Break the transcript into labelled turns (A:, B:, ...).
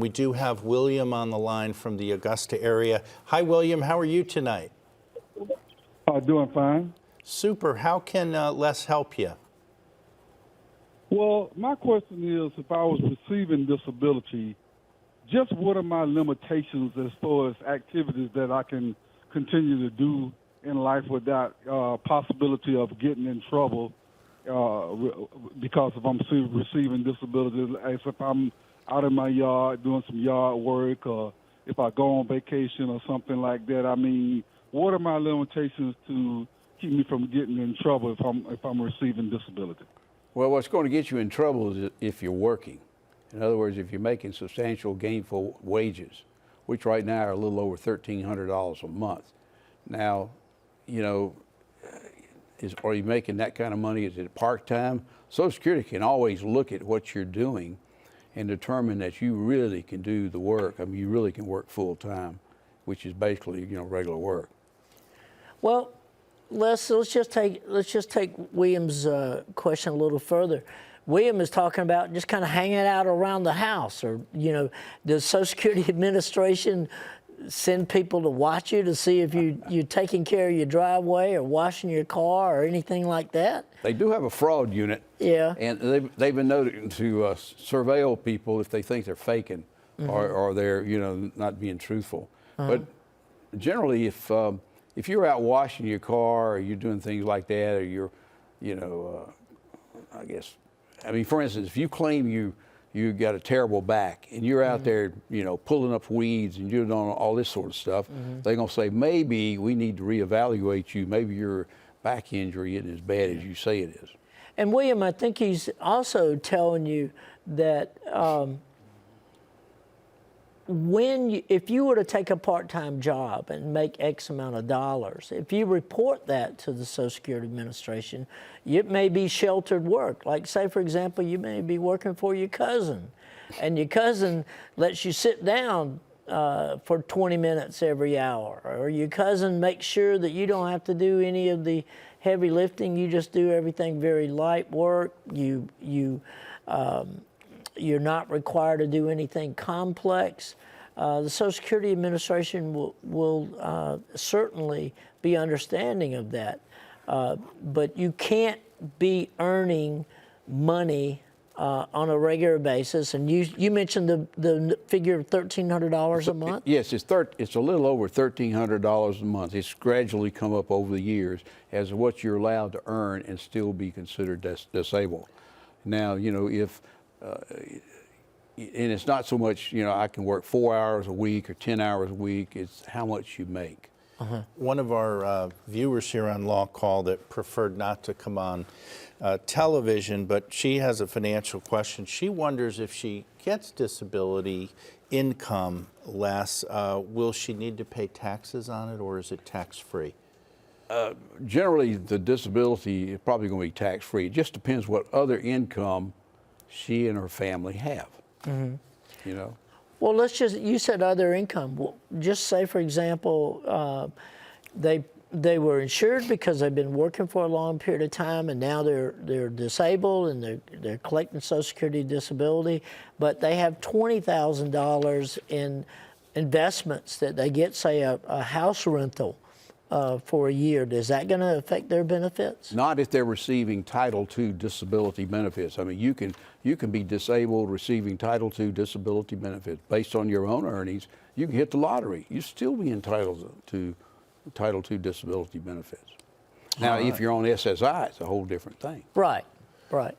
A: we do have William on the line from the Augusta area. Hi, William. How are you tonight?
B: Doing fine.
A: Super. How can Les help you?
B: Well, my question is, if I was receiving disability, just what are my limitations as far as activities that I can continue to do in life without possibility of getting in trouble because if I'm receiving disability, as if I'm out in my yard doing some yard work, or if I go on vacation or something like that. I mean, what are my limitations to keep me from getting in trouble if I'm receiving disability?
C: Well, what's going to get you in trouble is if you're working. In other words, if you're making substantial gainful wages, which right now are a little over $1,300 a month. Now, you know, are you making that kind of money? Is it part-time? Social Security can always look at what you're doing and determine that you really can do the work. I mean, you really can work full-time, which is basically, you know, regular work.
D: Well, let's just take William's question a little further. William is talking about just kind of hanging out around the house, or, you know, does Social Security Administration send people to watch you to see if you're taking care of your driveway or washing your car or anything like that?
C: They do have a fraud unit.
D: Yeah.
C: And they've been known to surveil people if they think they're faking or they're, you know, not being truthful. But generally, if you're out washing your car or you're doing things like that, or you're, you know, I mean, for instance, if you claim you got a terrible back and you're out there, you know, pulling up weeds and you're doing all this sort of stuff, they're going to say, maybe we need to reevaluate you. Maybe your back injury isn't as bad as you say it is.
D: And William, I think he's also telling you that if you were to take a part-time job and make X amount of dollars, if you report that to the Social Security Administration, it may be sheltered work. Like, say, for example, you may be working for your cousin, and your cousin lets you sit down for 20 minutes every hour, or your cousin makes sure that you don't have to do any of the heavy lifting. You just do everything very light work. You're not required to do anything complex. The Social Security Administration will certainly be understanding of that. But you can't be earning money on a regular basis. And you mentioned the figure of $1,300 a month?
C: Yes, it's a little over $1,300 a month. It's gradually come up over the years as what you're allowed to earn and still be considered disabled. Now, you know, and it's not so much, you know, I can work 4 hours a week or 10 hours a week. It's how much you make.
A: One of our viewers here on LawCall that preferred not to come on television, but she has a financial question. She wonders if she gets disability income less, will she need to pay taxes on it, or is it tax-free?
C: Generally, the disability is probably going to be tax-free. It just depends what other income she and her family have, you know.
D: Well, you said other income. Well, just say, for example, they were insured because they've been working for a long period of time, and now they're disabled and they're collecting Social Security disability, but they have $20,000 in investments that they get, say, a house rental for a year. Is that going to affect their benefits?
C: Not if they're receiving Title II disability benefits. I mean, you can be disabled receiving Title II disability benefits based on your own earnings. You can hit the lottery. You still be entitled to Title II disability benefits. Now, if you're on SSI, it's a whole different thing.
D: Right, right.